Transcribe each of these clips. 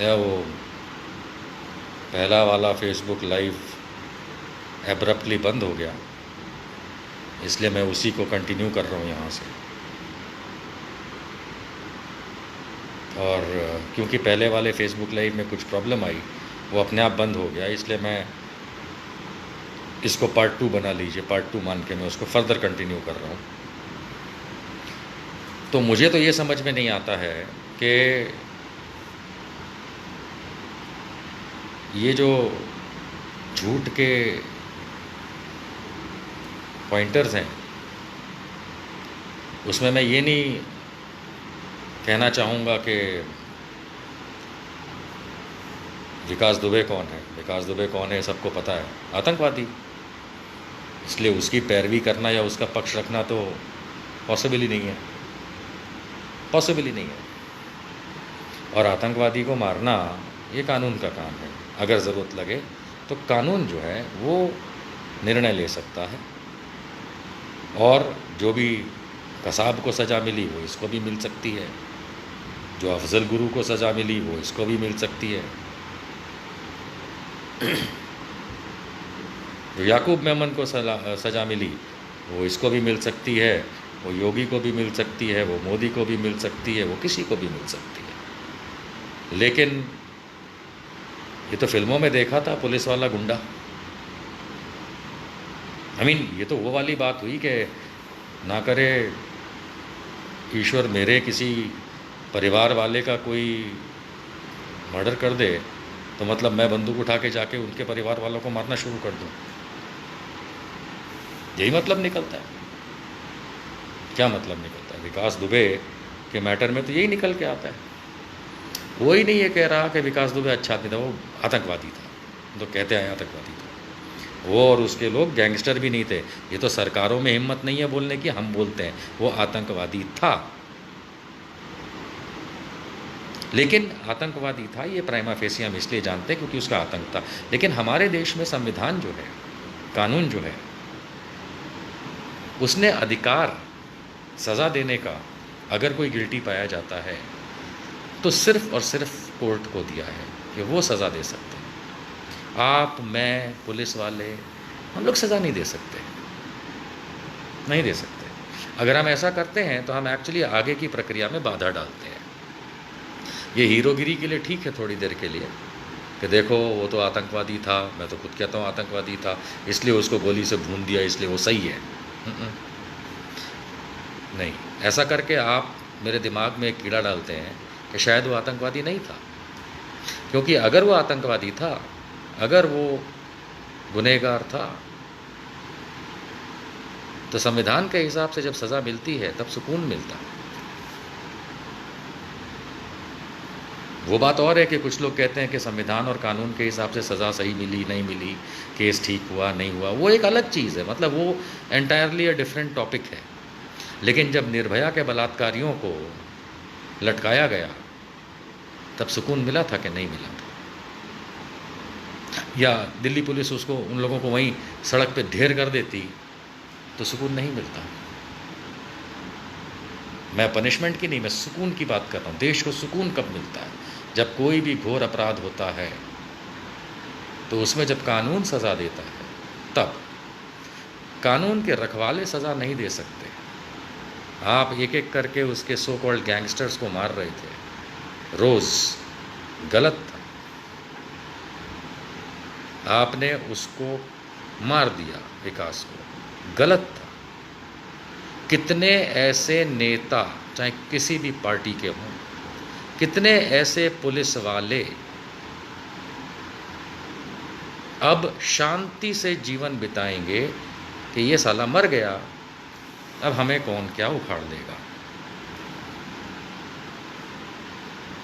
या वो पहला वाला फेसबुक लाइव एब्रप्टली बंद हो गया, इसलिए मैं उसी को कंटिन्यू कर रहा हूँ यहाँ से। और क्योंकि पहले वाले फेसबुक लाइव में कुछ प्रॉब्लम आई, वो अपने आप बंद हो गया, इसलिए मैं इसको पार्ट 2 बना लीजिए, पार्ट 2 मान के मैं उसको फर्दर कंटिन्यू कर रहा हूँ। तो मुझे तो ये समझ में नहीं आता है कि ये जो झूठ के पॉइंटर्स हैं, उसमें मैं ये नहीं कहना चाहूँगा कि विकास दुबे कौन है। विकास दुबे कौन है सबको पता है, आतंकवादी। इसलिए उसकी पैरवी करना या उसका पक्ष रखना तो पॉसिबल ही नहीं है, पॉसिबल ही नहीं है। और आतंकवादी को मारना ये कानून का काम है। अगर ज़रूरत लगे तो कानून जो है वो निर्णय ले सकता है, और जो भी कसाब को सज़ा मिली वो इसको भी मिल सकती है, जो अफजल गुरु को सज़ा मिली वो इसको भी मिल सकती है, जो याकूब मेमन को सज़ा मिली वो इसको भी मिल सकती है, वो योगी को भी मिल सकती है, वो मोदी को भी मिल सकती है, वो किसी को भी मिल सकती है। लेकिन ये तो फिल्मों में देखा था, पुलिस वाला गुंडा। ये तो वो वाली बात हुई कि ना करे ईश्वर मेरे किसी परिवार वाले का कोई मर्डर कर दे, तो मतलब मैं बंदूक उठा के जाके उनके परिवार वालों को मारना शुरू कर दूं। यही मतलब निकलता है। क्या मतलब निकलता है? विकास दुबे के मैटर में तो यही निकल के आता है। कोई नहीं ये कह रहा कि विकास दुबे अच्छा आदमी था, वो आतंकवादी था। तो कहते हैं आतंकवादी था वो, और उसके लोग गैंगस्टर भी नहीं थे। ये तो सरकारों में हिम्मत नहीं है बोलने की, हम बोलते हैं वो आतंकवादी था। लेकिन आतंकवादी था ये प्राइमा फेसी हम इसलिए जानते हैं क्योंकि उसका आतंक था। लेकिन हमारे देश में संविधान जो है, कानून जो है, उसने अधिकार सज़ा देने का, अगर कोई गिल्टी पाया जाता है तो सिर्फ़ और सिर्फ कोर्ट को दिया है कि वो सज़ा दे सकते हैं। आप, मैं, पुलिस वाले, हम लोग सज़ा नहीं दे सकते, नहीं दे सकते। अगर हम ऐसा करते हैं तो हम एक्चुअली आगे की प्रक्रिया में बाधा डालते हैं। ये हीरोगिरी के लिए ठीक है थोड़ी देर के लिए कि देखो वो तो आतंकवादी था, मैं तो खुद कहता हूँ आतंकवादी था, इसलिए उसको गोली से भून दिया, इसलिए वो सही है। नहीं, ऐसा करके आप मेरे दिमाग में एक कीड़ा डालते हैं कि शायद वो आतंकवादी नहीं था। क्योंकि अगर वो आतंकवादी था, अगर वो गुनहगार था, तो संविधान के हिसाब से जब सज़ा मिलती है तब सुकून मिलता है। वो बात और है कि कुछ लोग कहते हैं कि संविधान और कानून के हिसाब से सज़ा सही मिली, नहीं मिली, केस ठीक हुआ, नहीं हुआ, वो एक अलग चीज़ है। मतलब वो एंटायरली अ डिफरेंट टॉपिक है। लेकिन जब निर्भया के बलात्कारियों को लटकाया गया तब सुकून मिला था कि नहीं मिला था? या दिल्ली पुलिस उसको, उन लोगों को वहीं सड़क पे ढेर कर देती तो सुकून नहीं मिलता। मैं पनिशमेंट की नहीं, मैं सुकून की बात कर रहा हूँ। देश को सुकून कब मिलता है? जब कोई भी घोर अपराध होता है तो उसमें जब कानून सज़ा देता है तब। कानून के रखवाले सज़ा नहीं दे सकते। आप एक एक करके उसके सो कॉल्ड गैंगस्टर्स को मार रहे थे रोज़, गलत था। आपने उसको मार दिया, विकास को, गलत था। कितने ऐसे नेता, चाहे किसी भी पार्टी के हों, कितने ऐसे पुलिस वाले अब शांति से जीवन बिताएंगे कि ये साला मर गया, अब हमें कौन क्या उखाड़ देगा।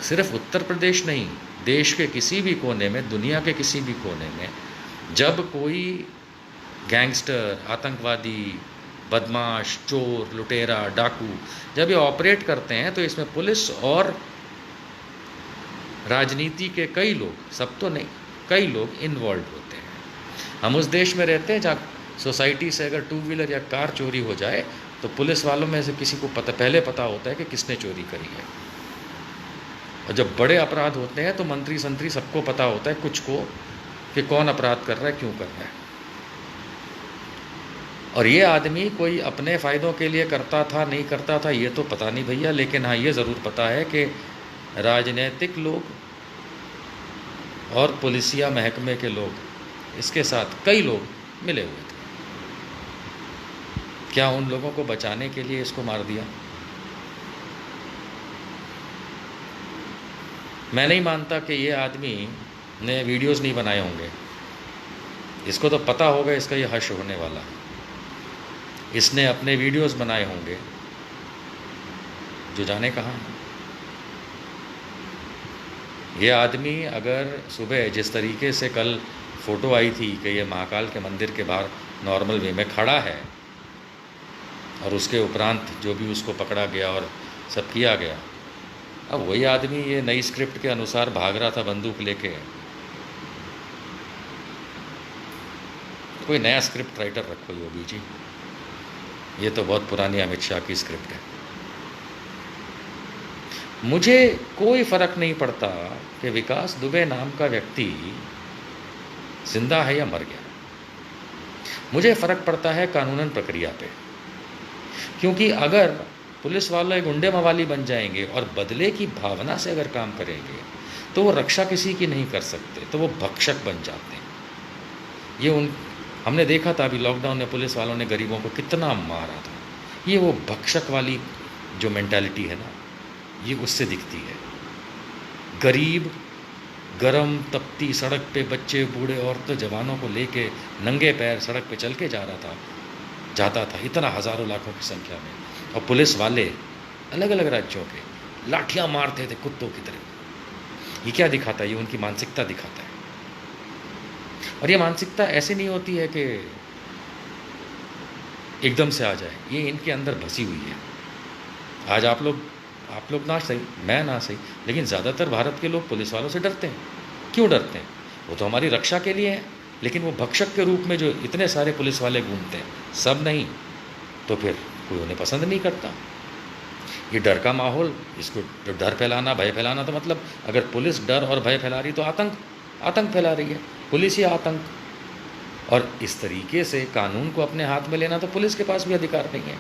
सिर्फ उत्तर प्रदेश नहीं, देश के किसी भी कोने में, दुनिया के किसी भी कोने में जब कोई गैंगस्टर, आतंकवादी, बदमाश, चोर, लुटेरा, डाकू जब ये ऑपरेट करते हैं तो इसमें पुलिस और राजनीति के कई लोग, सब तो नहीं, कई लोग इन्वॉल्व होते हैं। हम उस देश में रहते हैं जहाँ सोसाइटी से अगर 2 व्हीलर या कार चोरी हो जाए तो पुलिस वालों में से किसी को पहले पता होता है कि किसने चोरी करी है। और जब बड़े अपराध होते हैं तो मंत्री संतरी सबको पता होता है कुछ को कि कौन अपराध कर रहा है, क्यों कर रहा है। और ये आदमी कोई अपने फ़ायदों के लिए करता था नहीं करता था ये तो पता नहीं भैया, लेकिन हाँ ये ज़रूर पता है कि राजनीतिक लोग और पुलिसिया महकमे के लोग इसके साथ कई लोग मिले हुए थे। क्या उन लोगों को बचाने के लिए इसको मार दिया? मैं नहीं मानता कि ये आदमी ने वीडियोस नहीं बनाए होंगे। इसको तो पता होगा इसका ये हश्र होने वाला है। इसने अपने वीडियोस बनाए होंगे जो जाने कहाँ हैं। ये आदमी अगर सुबह जिस तरीके से कल फ़ोटो आई थी कि ये महाकाल के मंदिर के बाहर नॉर्मल वे में खड़ा है और उसके उपरांत जो भी उसको पकड़ा गया और सब किया गया, अब वही आदमी ये नई स्क्रिप्ट के अनुसार भाग रहा था बंदूक लेके। कोई नया स्क्रिप्ट राइटर रखो योगी जी, ये तो बहुत पुरानी अमित शाह की स्क्रिप्ट है। मुझे कोई फ़र्क नहीं पड़ता कि विकास दुबे नाम का व्यक्ति जिंदा है या मर गया। मुझे फ़र्क पड़ता है कानूनन प्रक्रिया पे, क्योंकि अगर पुलिस वाले गुंडे मवाली बन जाएंगे और बदले की भावना से अगर काम करेंगे तो वो रक्षा किसी की नहीं कर सकते, तो वो भक्षक बन जाते हैं। ये हमने देखा था अभी लॉकडाउन में पुलिस वालों ने गरीबों को कितना मारा था। ये वो भक्षक वाली जो मेंटालिटी है ना, ये उससे दिखती है। गरीब गरम तपती सड़क पे बच्चे बूढ़े औरतें जवानों को लेके नंगे पैर सड़क पे चल के जाता था इतना हज़ारों लाखों की संख्या में, और पुलिस वाले अलग अलग राज्यों के लाठियां मारते थे कुत्तों की तरह। ये क्या दिखाता है? ये उनकी मानसिकता दिखाता है। और ये मानसिकता ऐसे नहीं होती है कि एकदम से आ जाए, ये इनके अंदर बसी हुई है। आज आप लोग ना सही, मैं ना सही, लेकिन ज़्यादातर भारत के लोग पुलिस वालों से डरते हैं। क्यों डरते हैं? वो तो हमारी रक्षा के लिए है, लेकिन वो भक्षक के रूप में जो इतने सारे पुलिस वाले घूमते हैं, सब नहीं, तो फिर कोई उन्हें पसंद नहीं करता। ये डर का माहौल, इसको जो डर फैलाना, भय फैलाना, तो मतलब अगर पुलिस डर और भय फैला रही तो आतंक फैला रही है, पुलिस ही आतंक। और इस तरीके से कानून को अपने हाथ में लेना तो पुलिस के पास भी अधिकार नहीं है।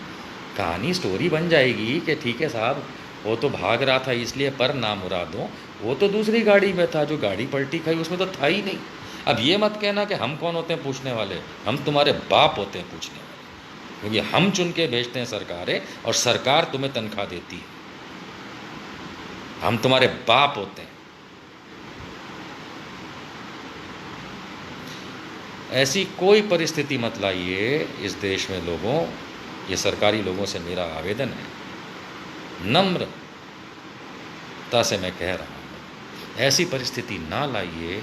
कहानी स्टोरी बन जाएगी कि ठीक है साहब, वो तो भाग रहा था इसलिए पर ना मुरादों, वो तो दूसरी गाड़ी में था, जो गाड़ी पलटी खाई उसमें तो था ही नहीं। अब ये मत कहना कि हम कौन होते हैं पूछने वाले, हम तुम्हारे बाप होते हैं पूछने वाले, क्योंकि हम चुन के भेजते हैं सरकारें और सरकार तुम्हें तनख्वाह देती है। हम तुम्हारे बाप होते हैं। ऐसी कोई परिस्थिति मत लाइए इस देश में लोगों, ये सरकारी लोगों से मेरा आवेदन है, नम्रता से मैं कह रहा हूँ, ऐसी परिस्थिति ना लाइए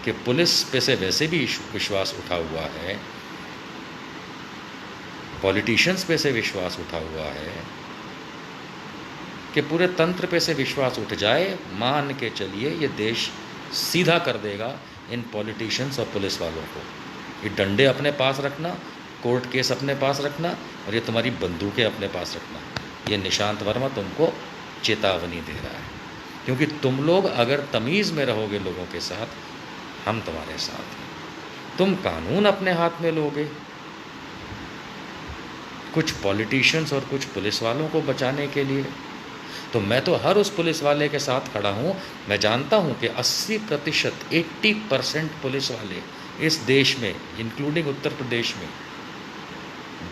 कि पुलिस पे से वैसे भी विश्वास उठा हुआ है, पॉलिटिशियंस पे से विश्वास उठा हुआ है, कि पूरे तंत्र पे से विश्वास उठ जाए। मान के चलिए ये देश सीधा कर देगा इन पॉलिटिशियंस और पुलिस वालों को। ये डंडे अपने पास रखना, कोर्ट केस अपने पास रखना, और ये तुम्हारी बंदूकें अपने पास रखना। ये निशांत वर्मा तुमको चेतावनी दे रहा है, क्योंकि तुम लोग अगर तमीज़ में रहोगे लोगों के साथ, हम तुम्हारे साथ हैं। तुम कानून अपने हाथ में लोगे, कुछ पॉलिटिशियंस और कुछ पुलिस वालों को बचाने के लिए, तो मैं तो हर उस पुलिस वाले के साथ खड़ा हूँ। मैं जानता हूँ कि 80% 80% पुलिस वाले इस देश में, इंक्लूडिंग उत्तर प्रदेश में,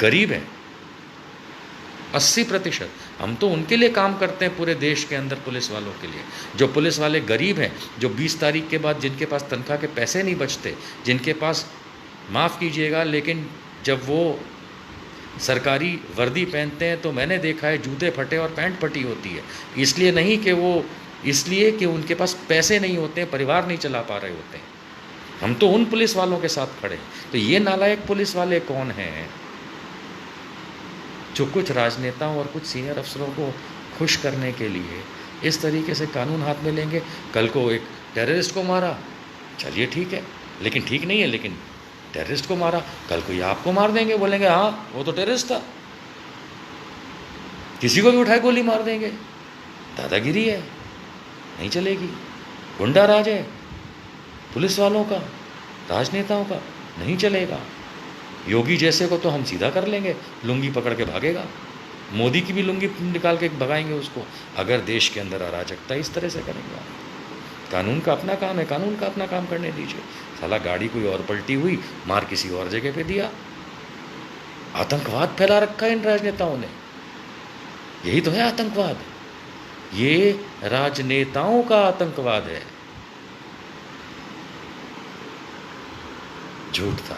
गरीब हैं। 80%। हम तो उनके लिए काम करते हैं पूरे देश के अंदर, पुलिस वालों के लिए। जो पुलिस वाले गरीब हैं, जो 20 तारीख के बाद जिनके पास तनख्वाह के पैसे नहीं बचते, जिनके पास, माफ़ कीजिएगा, लेकिन जब वो सरकारी वर्दी पहनते हैं तो मैंने देखा है जूते फटे और पैंट फटी होती है। इसलिए नहीं कि वो, इसलिए कि उनके पास पैसे नहीं होते हैं, परिवार नहीं चला पा रहे होते हैं। हम तो उन पुलिस वालों के साथ खड़े। तो ये नालायक पुलिस वाले कौन हैं जो कुछ राजनेताओं और कुछ सीनियर अफसरों को खुश करने के लिए इस तरीके से कानून हाथ में लेंगे? कल को एक टेररिस्ट को मारा, चलिए ठीक है, लेकिन ठीक नहीं है, लेकिन टेररिस्ट को मारा, कल को ये आपको मार देंगे, बोलेंगे हाँ वो तो टेररिस्ट था। किसी को भी उठाए गोली मार देंगे, दादागिरी है। नहीं चलेगी। गुंडा राज है पुलिस वालों का, राजनेताओं का, नहीं चलेगा। योगी जैसे को तो हम सीधा कर लेंगे, लुंगी पकड़ के भागेगा। मोदी की भी लुंगी निकाल के भगाएंगे उसको, अगर देश के अंदर अराजकता इस तरह से करेंगे। कानून का अपना काम है, कानून का अपना काम करने दीजिए। साला गाड़ी कोई और पलटी हुई, मार किसी और जगह पे दिया। आतंकवाद फैला रखा है इन राजनेताओं ने, यही तो है आतंकवाद। ये राजनेताओं का आतंकवाद है, झूठ था।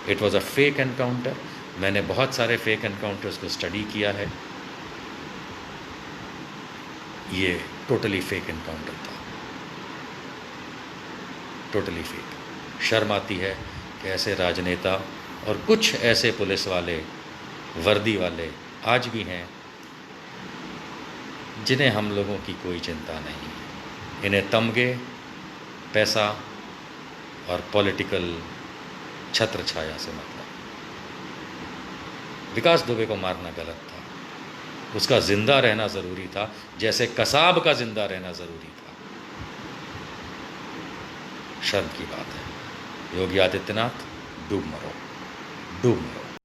It was a fake encounter. मैंने बहुत सारे फेक एनकाउंटर्स को स्टडी किया है, ये टोटली फेक एनकाउंटर था, टोटली फेक। शर्म आती है कि ऐसे राजनेता और कुछ ऐसे पुलिस वाले, वर्दी वाले आज भी हैं जिन्हें हम लोगों की कोई चिंता नहीं। इन्हें तमगे, पैसा और पॉलिटिकल छत्र छाया से मतलब। विकास दुबे को मारना गलत था, उसका जिंदा रहना ज़रूरी था, जैसे कसाब का जिंदा रहना ज़रूरी था। शर्म की बात है। योगी आदित्यनाथ, डूब मरो, डूब मरो।